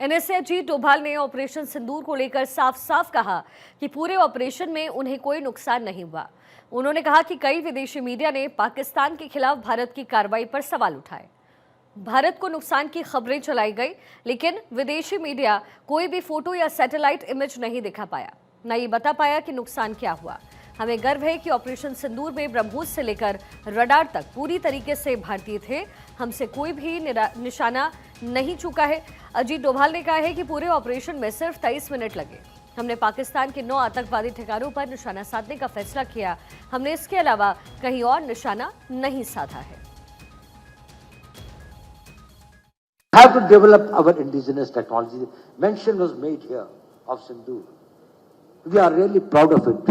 NSA Ajit Doval ने operation सिंदूर को लेकर साफ साफ कहा कि पूरे ऑपरेशन में उन्हें कोई नुकसान नहीं हुआ। उन्होंने कहा कि कई विदेशी मीडिया ने पाकिस्तान के खिलाफ भारत की कार्रवाई पर सवाल उठाए। भारत को नुकसान की खबरें चलाई गई, लेकिन विदेशी मीडिया कोई भी फोटो या सैटेलाइट इमेज नहीं दिखा पाया, न ये बता पाया कि नुकसान क्या हुआ। हमें गर्व है कि ऑपरेशन सिंदूर में ब्रह्मोस से लेकर रडार तक पूरी तरीके से भारतीय थे। हमसे कोई भी निशाना नहीं चूका है। अजीत डोभाल ने कहा है कि पूरे ऑपरेशन में सिर्फ 23 मिनट लगे। हमने पाकिस्तान के 9 आतंकवादी ठिकानों पर निशाना साधने का फैसला किया। हमने इसके अलावा कहीं और निशाना नहीं साधा है। Have to develop our indigenous technology. Mention was made here of Sindoor. We are really proud of it,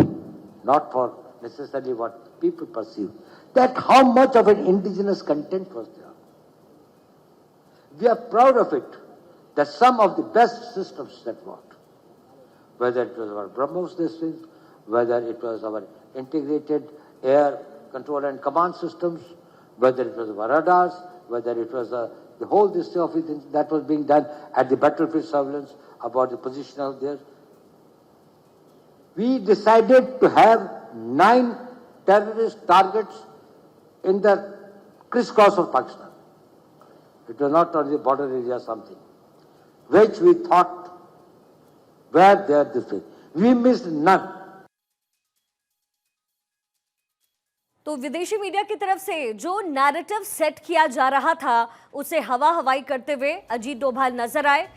not for necessarily what people perceive. That how much of an indigenous content was there. We are proud of it. That some of the best systems that worked, whether it was our BrahMos systems, whether it was our integrated air control and command systems, whether it was our radars, whether it was the whole this of it that was being done at the battlefield surveillance about the position out there. We decided to have 9 terrorist targets in the crisscross of Pakistan. It was not on the border area something, which we thought were there this way. We missed none. तो विदेशी media की तरफ से जो narrative set किया जा रहा था उसे हवा हवाई करते हुए अजीत डोभाल नजर आए।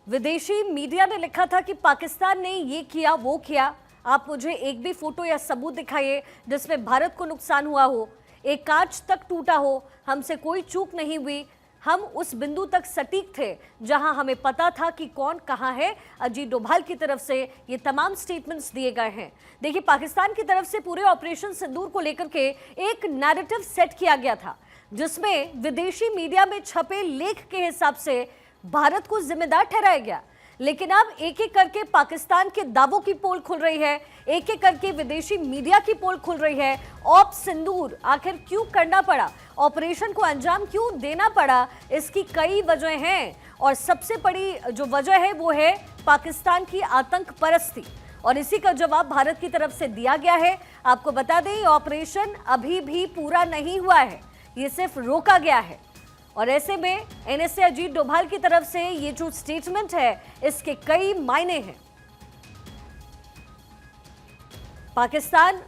विदेशी मीडिया ने लिखा था कि पाकिस्तान ने ये किया वो किया। आप मुझे एक भी फोटो या सबूत दिखाइए जिसमें भारत को नुकसान हुआ हो, एक कांच तक टूटा हो। हमसे कोई चूक नहीं हुई। हम उस बिंदु तक सटीक थे जहां हमें पता था कि कौन कहां है। अजीत डोभाल की तरफ से ये तमाम स्टेटमेंट्स दिए गए हैं। देखिए, पाकिस्तान की तरफ से पूरे ऑपरेशन सिंदूर को लेकर के एक नैरेटिव सेट किया गया था जिसमें विदेशी मीडिया में छपे लेख के हिसाब से भारत को जिम्मेदार ठहराया गया। लेकिन अब एक एक करके पाकिस्तान के दावों की पोल खुल रही है, एक एक करके विदेशी मीडिया की पोल खुल रही है। ऑप सिंदूर आखिर क्यों करना पड़ा, ऑपरेशन को अंजाम क्यों देना पड़ा, इसकी कई वजह हैं और सबसे बड़ी जो वजह है वो है पाकिस्तान की आतंक परस्ती, और इसी का जवाब भारत की तरफ से दिया गया है। आपको बता दें, ऑपरेशन अभी भी पूरा नहीं हुआ है, ये सिर्फ रोका गया है। और ऐसे में एनएसए अजीत डोभाल की तरफ से ये जो स्टेटमेंट है इसके कई मायने हैं। पाकिस्तान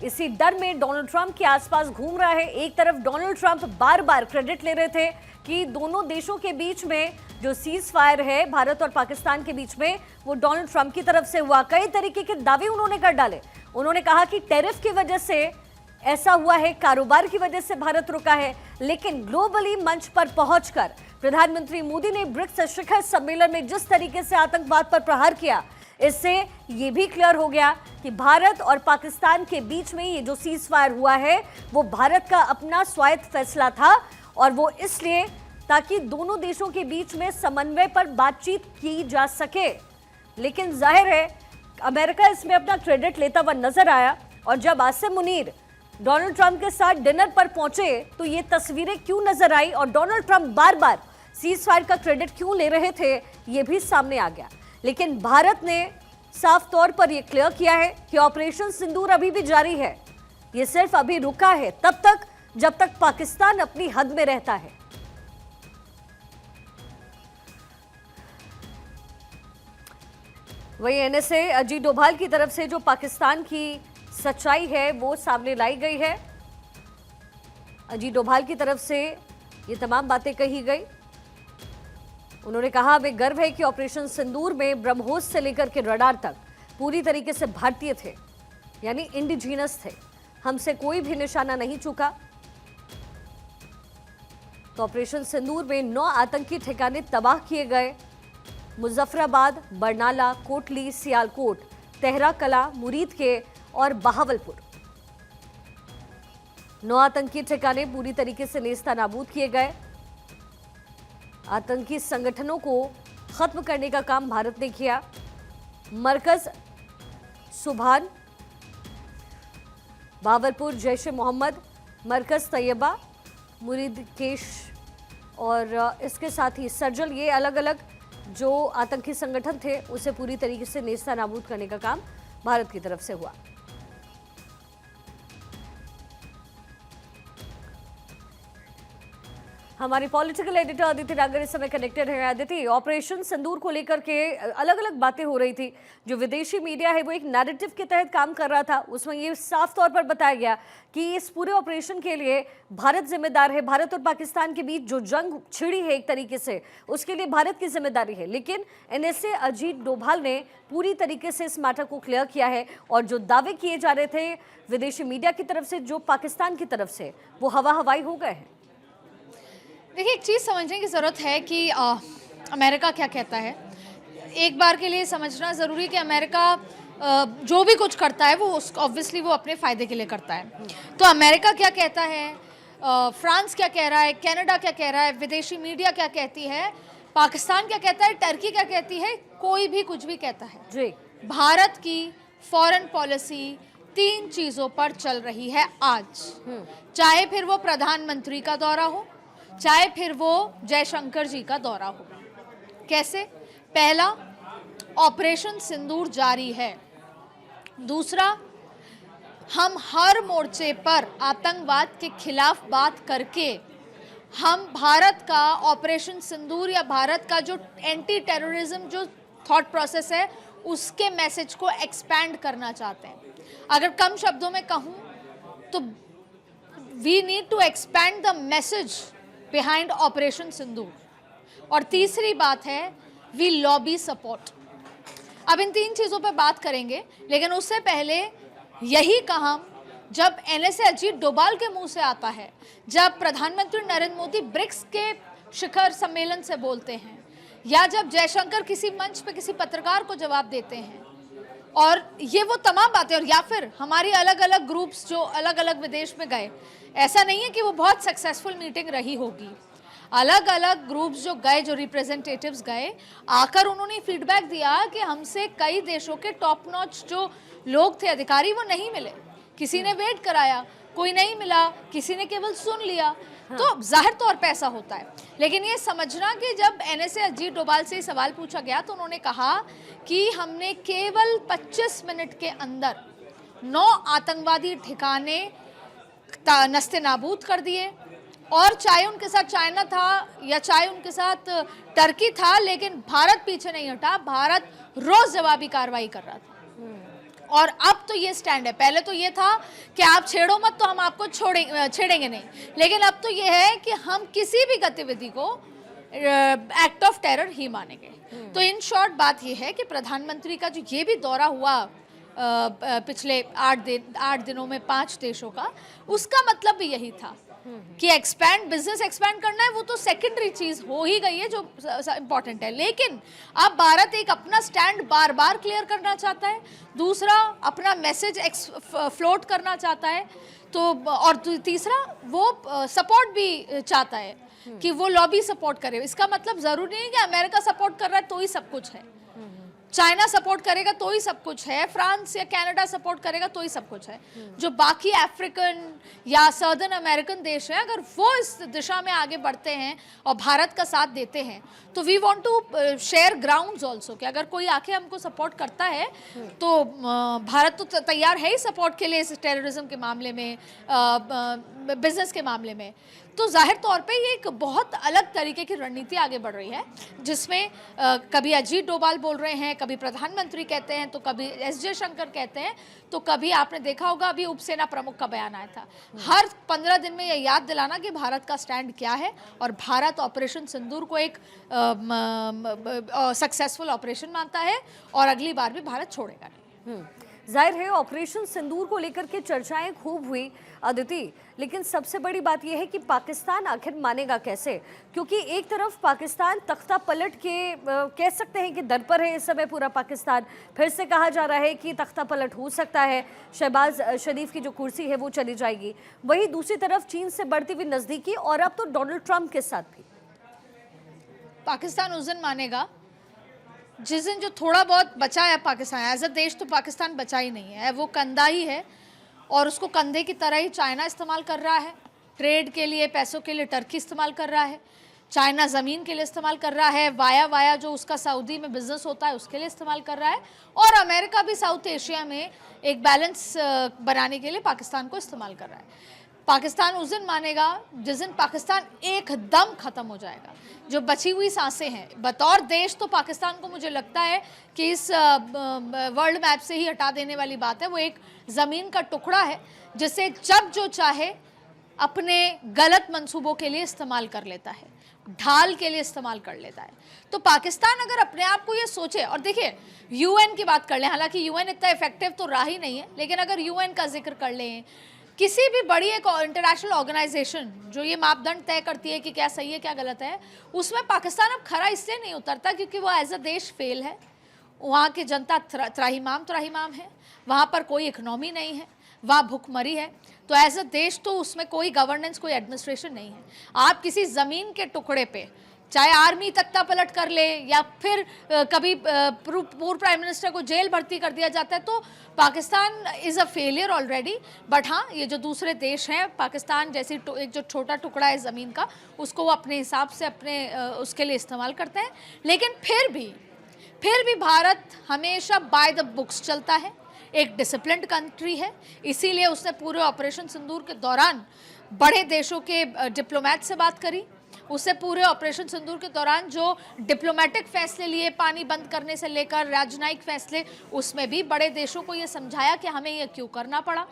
इसी डर में डोनाल्ड ट्रंप के आसपास घूम रहा है। एक तरफ डोनाल्ड ट्रंप बार बार क्रेडिट ले रहे थे कि दोनों देशों के बीच में जो सीज फायर है भारत और पाकिस्तान के बीच में वो डोनाल्ड ट्रंप की तरफ से हुआ। कई तरीके के दावे उन्होंने कर डाले। उन्होंने कहा कि टैरिफ की वजह से ऐसा हुआ है, कारोबार की वजह से भारत रुका है। लेकिन ग्लोबली मंच पर पहुंचकर प्रधानमंत्री मोदी ने ब्रिक्स शिखर सम्मेलन में जिस तरीके से आतंकवाद पर प्रहार किया, इससे यह भी क्लियर हो गया कि भारत और पाकिस्तान के बीच में ये जो सीज फायर हुआ है वो भारत का अपना स्वायत्त फैसला था, और वो इसलिए ताकि दोनों देशों के बीच में समन्वय पर बातचीत की जा सके। लेकिन जाहिर है अमेरिका इसमें अपना क्रेडिट लेता हुआ नजर आया, और जब आसिम मुनीर डोनाल्ड ट्रंप के साथ डिनर पर पहुंचे तो ये तस्वीरें क्यों नजर आई और डोनाल्ड ट्रंप बार बार सीज फायर का क्रेडिट क्यों ले रहे थे, ये भी सामने आ गया। लेकिन भारत ने साफ तौर पर यह क्लियर किया है कि ऑपरेशन सिंदूर अभी भी जारी है। ये सिर्फ अभी रुका है तब तक जब तक पाकिस्तान अपनी हद में रहता है। वही एनएसए अजीत डोभाल की तरफ से जो पाकिस्तान की सच्चाई है वो सामने लाई गई है। अजीत डोभाल की तरफ से ये तमाम बातें कही गई। उन्होंने कहा, हमें गर्व है कि ऑपरेशन सिंदूर में ब्रह्मोस से लेकर के रडार तक पूरी तरीके से भारतीय थे, यानी इंडिजिनस थे। हमसे कोई भी निशाना नहीं चूका। तो ऑपरेशन सिंदूर में 9 आतंकी ठिकाने तबाह किए गए। मुजफ्फराबाद, बरनाला, कोटली, सियालकोट, तेहरा कला, मुरीद के और बहावलपुर 9 आतंकी ठिकाने पूरी तरीके से नेस्तनाबूद किए गए। आतंकी संगठनों को खत्म करने का काम भारत ने किया। मरकज सुभान, बहावलपुर जैश ए मोहम्मद, मरकज तैयबा, मुरीद केश और इसके साथ ही सर्जल, ये अलग अलग जो आतंकी संगठन थे उसे पूरी तरीके से नेस्तनाबूद करने का काम भारत की तरफ से हुआ। हमारी पॉलिटिकल एडिटर अदिति नागर इस समय कनेक्टेड है। अदिति, ऑपरेशन सिंदूर को लेकर के अलग अलग बातें हो रही थी। जो विदेशी मीडिया है वो एक नैरेटिव के तहत काम कर रहा था, उसमें ये साफ तौर पर बताया गया कि इस पूरे ऑपरेशन के लिए भारत जिम्मेदार है। भारत और पाकिस्तान के बीच जो जंग छिड़ी है एक तरीके से, उसके लिए भारत की जिम्मेदारी है। लेकिन एनएसए अजीत डोभाल ने पूरी तरीके से इस मैटर को क्लियर किया है और जो दावे किए जा रहे थे विदेशी मीडिया की तरफ से, जो पाकिस्तान की तरफ से, वो हवा हवाई हो गए हैं। देखिए, एक चीज़ समझने की ज़रूरत है कि अमेरिका क्या कहता है। एक बार के लिए समझना ज़रूरी कि अमेरिका जो भी कुछ करता है वो ऑब्वियसली वो अपने फ़ायदे के लिए करता है। तो अमेरिका क्या कहता है, फ्रांस क्या कह रहा है, कनाडा क्या कह रहा है, विदेशी मीडिया क्या कहती है, पाकिस्तान क्या कहता है, टर्की क्या कहती है, कोई भी कुछ भी कहता है जी। भारत की फॉरेन पॉलिसी 3 चीज़ों पर चल रही है आज। चाहे फिर वो प्रधानमंत्री का दौरा हो, चाहे फिर वो जयशंकर जी का दौरा हो। कैसे? पहला, ऑपरेशन सिंदूर जारी है। दूसरा, हम हर मोर्चे पर आतंकवाद के खिलाफ बात करके हम भारत का ऑपरेशन सिंदूर या भारत का जो एंटी टेररिज्म जो थॉट प्रोसेस है उसके मैसेज को एक्सपैंड करना चाहते हैं। अगर कम शब्दों में कहूँ तो we need to expand the message behind Operation Sindoor. और तीसरी बात है, वी लॉबी सपोर्ट। अब इन 3 चीज़ों पर बात करेंगे, लेकिन उससे पहले यही काम जब एनएसए अजीत डोभाल के मुंह से आता है, जब प्रधानमंत्री नरेंद्र मोदी ब्रिक्स के शिखर सम्मेलन से बोलते हैं, या जब जयशंकर किसी मंच पे किसी पत्रकार को जवाब देते हैं, और ये वो तमाम बातें, और या फिर हमारी अलग अलग ग्रुप्स जो अलग अलग विदेश में गए, ऐसा नहीं है कि वो बहुत सक्सेसफुल मीटिंग रही होगी। अलग अलग ग्रुप्स जो गए, जो रिप्रेजेंटेटिव्स गए, आकर उन्होंने फीडबैक दिया कि हमसे कई देशों के टॉप नॉच जो लोग थे, अधिकारी, वो नहीं मिले। किसी ने वेट कराया, कोई नहीं मिला, किसी ने केवल सुन लिया। तो जाहिर तौर पे ऐसा होता है। लेकिन ये समझना कि जब एनएसए अजीत डोभाल से सवाल पूछा गया तो उन्होंने कहा कि हमने केवल 25 मिनट के अंदर 9 आतंकवादी ठिकाने नस्ते नाबूद कर दिए, और चाहे उनके साथ चाइना था या चाहे उनके साथ टर्की था, लेकिन भारत पीछे नहीं हटा। भारत रोज जवाबी कार्रवाई कर रहा था। और अब तो ये स्टैंड है। पहले तो ये था कि आप छेड़ो मत तो हम आपको छेड़ेंगे नहीं, लेकिन अब तो ये है कि हम किसी भी गतिविधि को एक्ट ऑफ टेरर ही मानेंगे। तो इन शॉर्ट बात ये है कि प्रधानमंत्री का जो ये भी दौरा हुआ पिछले 8 दिनों में 5 देशों का, उसका मतलब भी यही था कि बिजनेस एक्सपैंड करना है। वो तो सेकेंडरी चीज हो ही गई है जो इंपॉर्टेंट है, लेकिन अब भारत एक अपना स्टैंड बार बार क्लियर करना चाहता है, दूसरा अपना मैसेज फ्लोट करना चाहता है, तो और तीसरा वो सपोर्ट भी चाहता है कि वो लॉबी सपोर्ट करे। इसका मतलब जरूरी नहीं कि अमेरिका सपोर्ट कर रहा है तो ही सब कुछ है, चाइना सपोर्ट करेगा तो ही सब कुछ है, फ्रांस या कनाडा सपोर्ट करेगा तो ही सब कुछ है। जो बाकी अफ्रीकन या सदर्न अमेरिकन देश हैं, अगर वो इस दिशा में आगे बढ़ते हैं और भारत का साथ देते हैं, तो we want to share grounds also, कि अगर कोई आके हमको सपोर्ट करता है तो भारत तो तैयार है ही सपोर्ट के लिए इस टेररिज्म के मामले में, बिजनेस के मामले में। तो जाहिर तौर पे ये एक बहुत अलग तरीके की रणनीति आगे बढ़ रही है, जिसमें कभी अजीत डोभाल बोल रहे हैं, कभी प्रधानमंत्री कहते हैं, तो कभी एस जयशंकर कहते हैं, तो कभी आपने देखा होगा अभी उपसेना प्रमुख का बयान आया था। हर 15 दिन में ये याद दिलाना कि भारत का स्टैंड क्या है, और भारत ऑपरेशन सिंदूर को एक सक्सेसफुल ऑपरेशन मानता है, और अगली बार भी भारत छोड़ेगा नहीं। जाहिर है ऑपरेशन सिंदूर को लेकर के चर्चाएं खूब हुई अदिति, लेकिन सबसे बड़ी बात यह है कि पाकिस्तान आखिर मानेगा कैसे, क्योंकि एक तरफ पाकिस्तान तख्ता पलट के कह सकते हैं कि दर पर है इस समय पूरा पाकिस्तान। फिर से कहा जा रहा है कि तख्ता पलट हो सकता है, शहबाज शरीफ की जो कुर्सी है वो चली जाएगी। वहीं दूसरी तरफ चीन से बढ़ती हुई नज़दीकी, और अब तो डोनाल्ड ट्रंप के साथ भी। पाकिस्तान उस दिन मानेगा जिस दिन जो थोड़ा बहुत बचा है पाकिस्तान। एज अ देश तो पाकिस्तान बचा ही नहीं है, वो कंधा ही है, और उसको कंधे की तरह ही चाइना इस्तेमाल कर रहा है, ट्रेड के लिए, पैसों के लिए टर्की इस्तेमाल कर रहा है। चाइना ज़मीन के लिए इस्तेमाल कर रहा है, वाया वाया जो उसका सऊदी में बिजनेस होता है उसके लिए इस्तेमाल कर रहा है, और अमेरिका भी साउथ एशिया में एक बैलेंस बनाने के लिए पाकिस्तान को इस्तेमाल कर रहा है। पाकिस्तान उस दिन मानेगा जिस दिन पाकिस्तान एकदम ख़त्म हो जाएगा। जो बची हुई सांसें हैं बतौर देश, तो पाकिस्तान को मुझे लगता है कि इस वर्ल्ड मैप से ही हटा देने वाली बात है। वो एक ज़मीन का टुकड़ा है जिसे जब जो चाहे अपने गलत मंसूबों के लिए इस्तेमाल कर लेता है, ढाल के लिए इस्तेमाल कर लेता है। तो पाकिस्तान अगर अपने आप को ये सोचे, और देखिए यूएन की बात कर लें, हालांकि यूएन इतना इफेक्टिव तो रहा ही नहीं है, लेकिन अगर यूएन का जिक्र कर लें, किसी भी बड़ी एक इंटरनेशनल ऑर्गेनाइजेशन जो ये मापदंड तय करती है कि क्या सही है क्या गलत है, उसमें पाकिस्तान अब खरा इसलिए नहीं उतरता क्योंकि वो एज अ देश फेल है। वहाँ की जनता त्राहिमाम है, वहाँ पर कोई इकनॉमी नहीं है, वहाँ भुखमरी है। तो एज अ देश तो उसमें कोई गवर्नेंस, कोई एडमिनिस्ट्रेशन नहीं है। आप किसी ज़मीन के टुकड़े पे चाहे आर्मी तख्ता पलट कर ले या फिर कभी पूर्व प्राइम मिनिस्टर को जेल भर्ती कर दिया जाता है, तो Pakistan is a failure already. But हाँ, ये जो दूसरे देश हैं, पाकिस्तान जैसी एक जो छोटा टुकड़ा है ज़मीन का, उसको वो अपने हिसाब से अपने उसके लिए इस्तेमाल करते हैं। लेकिन फिर भी भारत हमेशा बाय द बुक्स चलता है, एक डिसिप्लिन्ड कंट्री है। इसीलिए उसने पूरे ऑपरेशन सिंदूर के दौरान बड़े देशों के डिप्लोमेट से बात करी। उससे पूरे ऑपरेशन सिंदूर के दौरान जो डिप्लोमेटिक फैसले लिए, पानी बंद करने से लेकर राजनयिक फैसले, उसमें भी बड़े देशों को ये समझाया कि हमें ये क्यों करना पड़ा।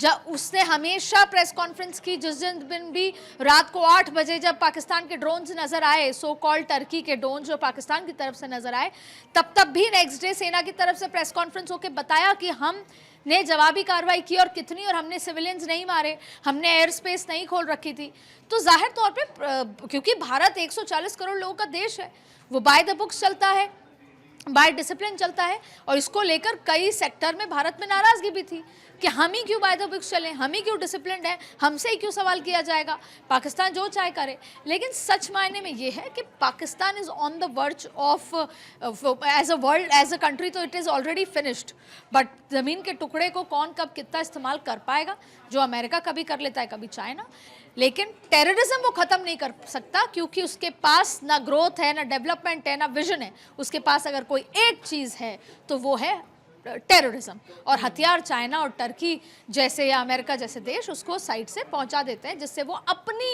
जब उसने हमेशा प्रेस कॉन्फ्रेंस की, जिस दिन भी रात को 8 बजे जब पाकिस्तान के ड्रोन्स नज़र आए, सो कॉल्ड टर्की के ड्रोन जो पाकिस्तान की तरफ से नज़र आए, तब भी नेक्स्ट डे सेना की तरफ से प्रेस कॉन्फ्रेंस होकर बताया कि हम ने जवाबी कार्रवाई की, और कितनी, और हमने सिविलियंस नहीं मारे, हमने एयर स्पेस नहीं खोल रखी थी। तो जाहिर तौर पे क्योंकि भारत 140 करोड़ लोगों का देश है, वो बाय द बुक्स चलता है, बाय डिसिप्लिन चलता है, और इसको लेकर कई सेक्टर में भारत में नाराज़गी भी थी कि हम ही क्यों बाय द बुक्स चलें, हम ही क्यों डिसिप्लिन्ड हैं, हमसे ही क्यों सवाल किया जाएगा, पाकिस्तान जो चाहे करे। लेकिन सच मायने में ये है कि Pakistan is on the verge of as a world, as a country तो it is already finished. But ज़मीन के टुकड़े को कौन कब कितना इस्तेमाल कर पाएगा, जो अमेरिका कभी कर लेता है, कभी चाइना। लेकिन टेररिज्म वो ख़त्म नहीं कर सकता, क्योंकि उसके पास ना ग्रोथ है, ना डेवलपमेंट है, ना विजन है। उसके पास अगर कोई एक चीज़ है तो वो है टेररिज्म, और हथियार चाइना और टर्की जैसे या अमेरिका जैसे देश उसको साइड से पहुंचा देते हैं, जिससे वो अपनी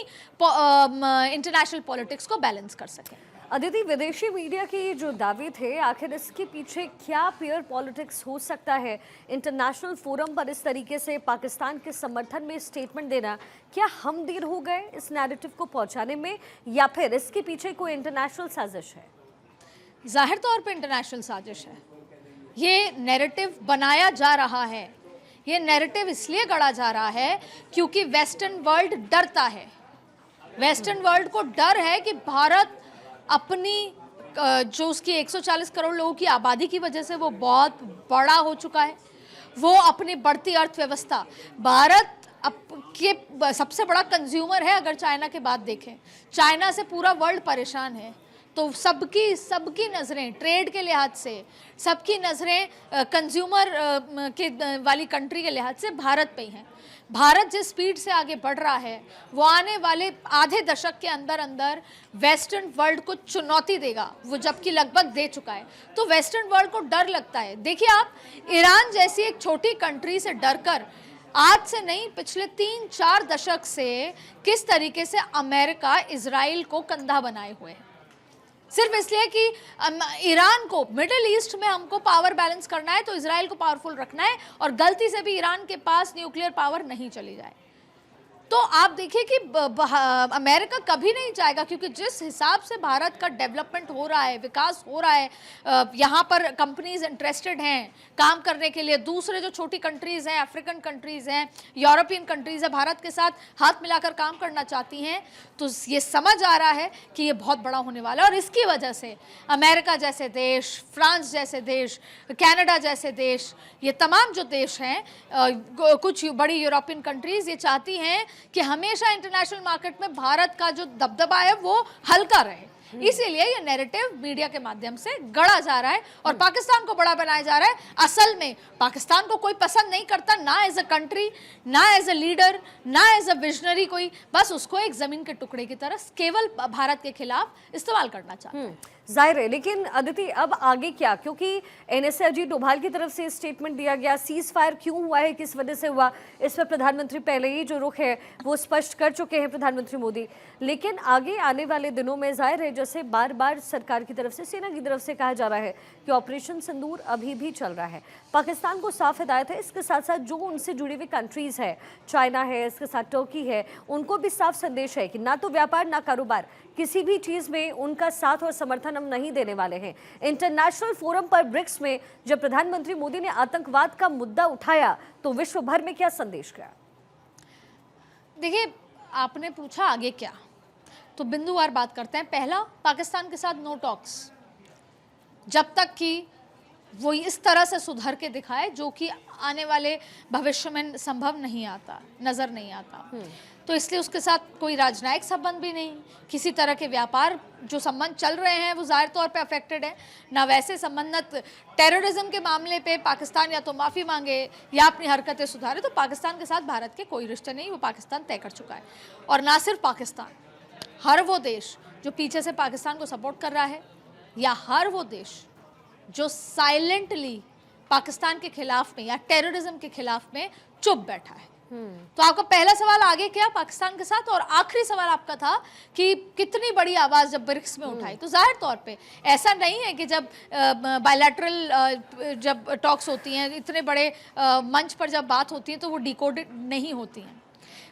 इंटरनेशनल पॉलिटिक्स को बैलेंस कर सकें। अदिति, विदेशी मीडिया के जो दावे थे, आखिर इसके पीछे क्या पीयर पॉलिटिक्स हो सकता है? इंटरनेशनल फोरम पर इस तरीके से पाकिस्तान के समर्थन में स्टेटमेंट देना, क्या हम देर हो गए इस नैरेटिव को पहुंचाने में, या फिर इसके पीछे कोई इंटरनेशनल साजिश है? जाहिर तौर पे इंटरनेशनल साजिश है। ये नैरेटिव बनाया जा रहा है, ये नैरेटिव इसलिए गढ़ा जा रहा है क्योंकि वेस्टर्न वर्ल्ड डरता है। वेस्टर्न वर्ल्ड को डर है कि भारत अपनी जो उसकी 140 करोड़ लोगों की आबादी की वजह से वो बहुत बड़ा हो चुका है, वो अपनी बढ़ती अर्थव्यवस्था, भारत के सबसे बड़ा कंज्यूमर है अगर चाइना के बाद देखें। चाइना से पूरा वर्ल्ड परेशान है, तो सबकी नज़रें ट्रेड के लिहाज से, सबकी नज़रें कंज्यूमर के वाली कंट्री के लिहाज से भारत पे ही हैं। भारत जिस स्पीड से आगे बढ़ रहा है, वो आने वाले आधे दशक के अंदर अंदर वेस्टर्न वर्ल्ड को चुनौती देगा, वो जबकि लगभग दे चुका है। तो वेस्टर्न वर्ल्ड को डर लगता है। देखिए आप, ईरान जैसी एक छोटी कंट्री से डरकर आज से नहीं, पिछले 3-4 दशक से किस तरीके से अमेरिका इजराइल को कंधा बनाए हुए है, सिर्फ इसलिए कि ईरान को, मिडिल ईस्ट में हमको पावर बैलेंस करना है तो इजराइल को पावरफुल रखना है, और गलती से भी ईरान के पास न्यूक्लियर पावर नहीं चली जाए। तो आप देखिए कि अमेरिका कभी नहीं चाहेगा, क्योंकि जिस हिसाब से भारत का डेवलपमेंट हो रहा है, विकास हो रहा है, यहाँ पर कंपनीज इंटरेस्टेड हैं काम करने के लिए। दूसरे जो छोटी कंट्रीज़ हैं, अफ्रीकन कंट्रीज़ हैं, यूरोपियन कंट्रीज़ हैं, भारत के साथ हाथ मिलाकर काम करना चाहती हैं। तो ये समझ आ रहा है कि ये बहुत बड़ा होने वाला है, और इसकी वजह से अमेरिका जैसे देश, फ्रांस जैसे देश, कनाडा जैसे देश, ये तमाम जो देश हैं, कुछ बड़ी यूरोपियन कंट्रीज़, ये चाहती हैं कि हमेशा इंटरनेशनल मार्केट में भारत का जो दबदबा है वो हल्का रहे। इसीलिए ये नैरेटिव मीडिया के माध्यम से गढ़ा जा रहा है और पाकिस्तान को बड़ा बनाया जा रहा है। असल में पाकिस्तान को कोई पसंद नहीं करता, ना एज अ कंट्री, ना एज अ लीडर, ना एज अ विजनरी कोई, बस उसको एक जमीन के टुकड़े की तरह केवल भारत के खिलाफ इस्तेमाल करना चाहता है। जाहिर है, लेकिन अदिति अब आगे क्या? क्योंकि एनएसए अजीत डोभाल की तरफ से स्टेटमेंट दिया गया, सीज फायर क्यों हुआ है, किस वजह से हुआ, इस पर प्रधानमंत्री पहले ही जो रुख है वो स्पष्ट कर चुके हैं प्रधानमंत्री मोदी। लेकिन आगे आने वाले दिनों में जाहिर है, जैसे बार बार सरकार की तरफ से, सेना की तरफ से कहा जा रहा है कि ऑपरेशन सिंदूर अभी भी चल रहा है। पाकिस्तान को साफ हिदायत है, इसके साथ साथ जो उनसे जुड़ी हुई कंट्रीज है, चाइना है, इसके साथ टर्की है, उनको भी साफ संदेश है कि ना तो व्यापार ना कारोबार, किसी भी चीज में उनका साथ और समर्थन हम नहीं देने वाले हैं। इंटरनेशनल फोरम पर ब्रिक्स में जब प्रधानमंत्री मोदी ने आतंकवाद का मुद्दा उठाया तो विश्व भर में क्या संदेश गया? देखिए, आपने पूछा आगे क्या, तो बिंदुवार बात करते हैं। पहला, पाकिस्तान के साथ नो टॉक्स, जब तक कि वो इस तरह से सुधर के दिखाए जो कि आने वाले भविष्य में संभव नहीं आता, नजर नहीं आता। तो इसलिए उसके साथ कोई राजनयिक संबंध भी नहीं, किसी तरह के व्यापार जो संबंध चल रहे हैं वो जाहिर तौर पे अफेक्टेड है, ना वैसे संबंध। टेररिज्म के मामले पे पाकिस्तान या तो माफ़ी मांगे या अपनी हरकतें सुधारे, तो पाकिस्तान के साथ भारत के कोई रिश्ते नहीं, वो पाकिस्तान तय कर चुका है। और ना सिर्फ पाकिस्तान, हर वो देश जो पीछे से पाकिस्तान को सपोर्ट कर रहा है, या हर वो देश जो साइलेंटली पाकिस्तान के खिलाफ में या टेररिज्म के खिलाफ में चुप बैठा है। तो आपका पहला सवाल आगे क्या पाकिस्तान के साथ, और आखिरी सवाल आपका था कि कितनी बड़ी आवाज जब ब्रिक्स में उठाई। तो जाहिर तौर पे ऐसा नहीं है कि जब बायलैटरल जब टॉक्स होती हैं, इतने बड़े मंच पर जब बात होती है तो वो डिकोडेड नहीं होती हैं।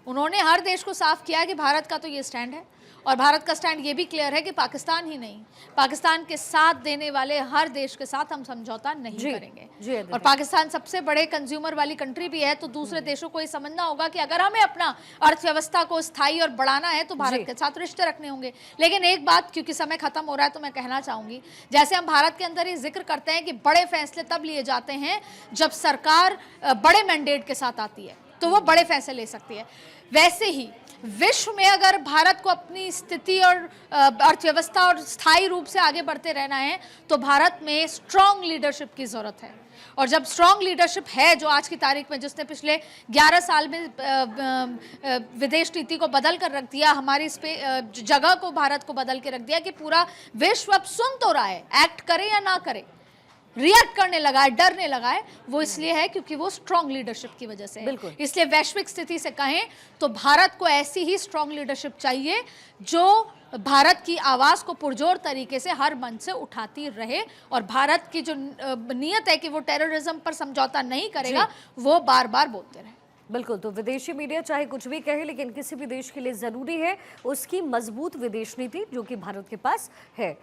उन्होंने हर देश को साफ किया कि भारत का तो ये स्टैंड है, और भारत का स्टैंड ये भी क्लियर है कि पाकिस्तान ही नहीं, पाकिस्तान के साथ देने वाले हर देश के साथ हम समझौता नहीं करेंगे। और पाकिस्तान सबसे बड़े कंज्यूमर वाली कंट्री भी है, तो दूसरे देशों को ये समझना होगा कि अगर हमें अपना अर्थव्यवस्था को स्थायी और बढ़ाना है तो भारत के साथ रिश्ते रखने होंगे। लेकिन एक बात, क्योंकि समय खत्म हो रहा है, तो मैं कहना चाहूंगी, जैसे हम भारत के अंदर ये जिक्र करते हैं कि बड़े फैसले तब लिए जाते हैं जब सरकार बड़े मैंडेट के साथ आती है, तो वो बड़े फैसले ले सकती है। वैसे ही विश्व में अगर भारत को अपनी स्थिति और अर्थव्यवस्था और स्थायी रूप से आगे बढ़ते रहना है तो भारत में स्ट्रांग लीडरशिप की जरूरत है। और जब स्ट्रांग लीडरशिप है, जो आज की तारीख में, जिसने पिछले 11 साल में विदेश नीति को बदल कर रख दिया, हमारी इस पे जगह को, भारत को बदल के रख दिया कि पूरा विश्व अब सुन तो रहा है, एक्ट करे या ना करे, रिएक्ट करने लगा है, डरने लगा है, वो इसलिए है क्योंकि वो स्ट्रांग लीडरशिप की वजह से है। इसलिए वैश्विक स्थिति से कहें तो भारत को ऐसी ही स्ट्रांग लीडरशिप चाहिए जो भारत की आवाज को पुरजोर तरीके से हर मंच से उठाती रहे, और भारत की जो नीयत है कि वो टेररिज्म पर समझौता नहीं करेगा, वो बार बार बोलते रहे। बिल्कुल, तो विदेशी मीडिया चाहे कुछ भी कहे, लेकिन किसी भी देश के लिए जरूरी है उसकी मजबूत विदेश नीति, जो कि भारत के पास है।